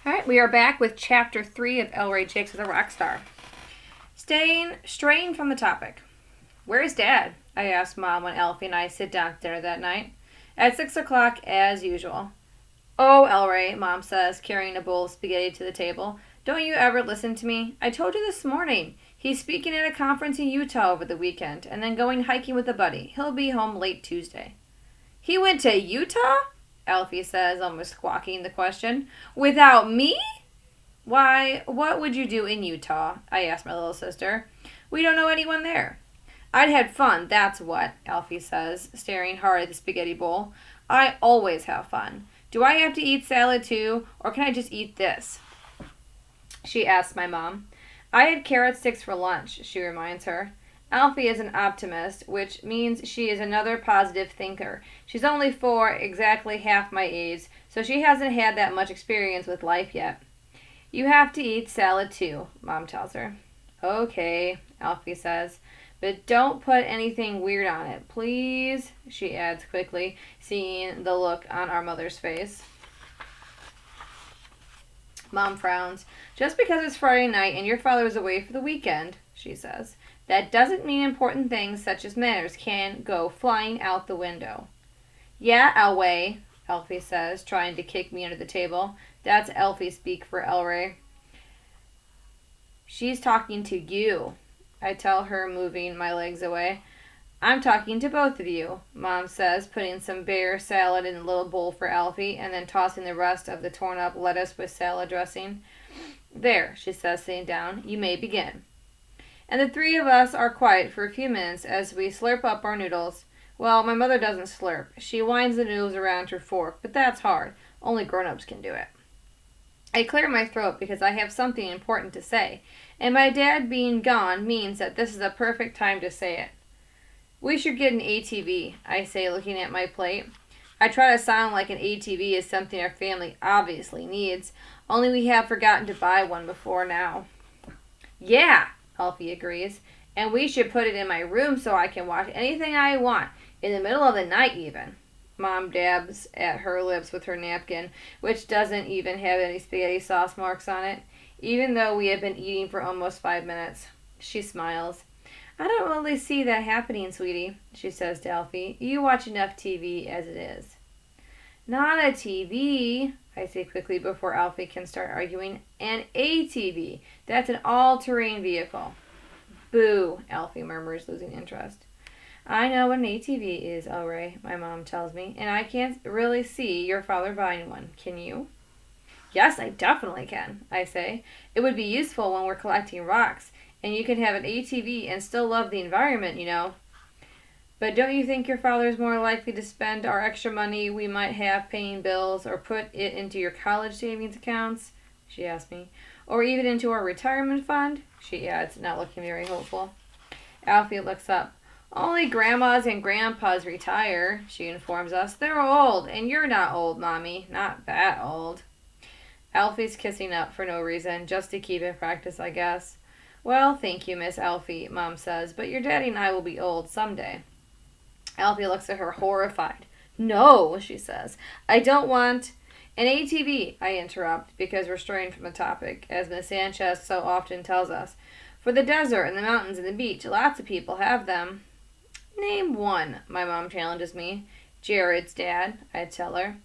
All right, we are back with Chapter 3 of Ellray Jakes as a Rockstar. Straying from the topic. Where is Dad? I asked Mom when Alfie and I sit down to dinner that night. At 6 o'clock, as usual. Oh, Ellray, Mom says, carrying a bowl of spaghetti to the table. Don't you ever listen to me? I told you this morning. He's speaking at a conference in Utah over the weekend, and then going hiking with a buddy. He'll be home late Tuesday. He went to Utah? Alfie says, almost squawking the question. Without me? Why, what would you do in Utah? I asked my little sister. We don't know anyone there. I'd had fun, that's what, Alfie says, staring hard at the spaghetti bowl. I always have fun. Do I have to eat salad too, or can I just eat this? She asks my mom. I had carrot sticks for lunch, she reminds her. Alfie is an optimist, which means she is another positive thinker. She's only 4, exactly half my age, so she hasn't had that much experience with life yet. You have to eat salad too, Mom tells her. Okay, Alfie says, but don't put anything weird on it, please, she adds quickly, seeing the look on our mother's face. Mom frowns. Just because it's Friday night and your father is away for the weekend, she says. That doesn't mean important things such as manners can go flying out the window. Yeah, Elway, Elfie says, trying to kick me under the table. That's Elfie speak for Ellray. She's talking to you, I tell her, moving my legs away. I'm talking to both of you, Mom says, putting some bare salad in a little bowl for Alfie and then tossing the rest of the torn-up lettuce with salad dressing. There, she says, sitting down. You may begin. And the 3 of us are quiet for a few minutes as we slurp up our noodles. Well, my mother doesn't slurp. She winds the noodles around her fork, but that's hard. Only grown-ups can do it. I clear my throat because I have something important to say, and my dad being gone means that this is a perfect time to say it. We should get an ATV, I say, looking at my plate. I try to sound like an ATV is something our family obviously needs, only we have forgotten to buy one before now. Yeah, Alfie agrees, and we should put it in my room so I can watch anything I want, in the middle of the night even. Mom dabs at her lips with her napkin, which doesn't even have any spaghetti sauce marks on it, even though we have been eating for almost 5 minutes. She smiles. I don't really see that happening, sweetie, she says to Alfie. You watch enough TV as it is. Not a TV, I say quickly before Alfie can start arguing. An ATV. That's an all-terrain vehicle. Boo, Alfie murmurs, losing interest. I know what an ATV is, Ellray, my mom tells me, and I can't really see your father buying one. Can you? Yes, I definitely can, I say. It would be useful when we're collecting rocks, and you can have an ATV and still love the environment, you know. But don't you think your father's more likely to spend our extra money we might have paying bills or put it into your college savings accounts? She asks me. Or even into our retirement fund? She adds, not looking very hopeful. Alfie looks up. Only grandmas and grandpas retire, she informs us. They're old, and you're not old, Mommy. Not that old. Alfie's kissing up for no reason, just to keep in practice, I guess. Well, thank you, Miss Alfie, Mom says, but your daddy and I will be old someday. Alfie looks at her horrified. No, she says. I don't want an ATV, I interrupt, because we're straying from the topic, as Miss Sanchez so often tells us. For the desert and the mountains and the beach, lots of people have them. Name one, my mom challenges me. Jared's dad, I tell her.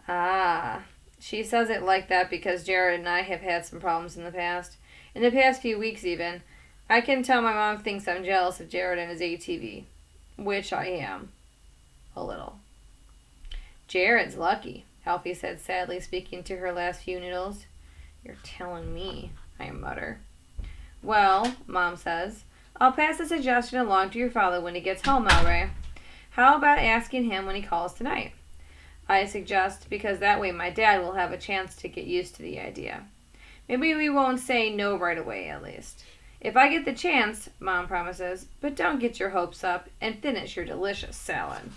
Ah, she says it like that because Jared and I have had some problems in the past. In the past few weeks even. I can tell my mom thinks I'm jealous of Jared and his ATV. Which I am. A little. Jared's lucky, Alfie said sadly, speaking to her last few noodles. You're telling me, I mutter. Well, Mom says, I'll pass the suggestion along to your father when he gets home, Ellray. How about asking him when he calls tonight? I suggest, because that way my dad will have a chance to get used to the idea. Maybe we won't say no right away, at least. If I get the chance, Mom promises, but don't get your hopes up and finish your delicious salad.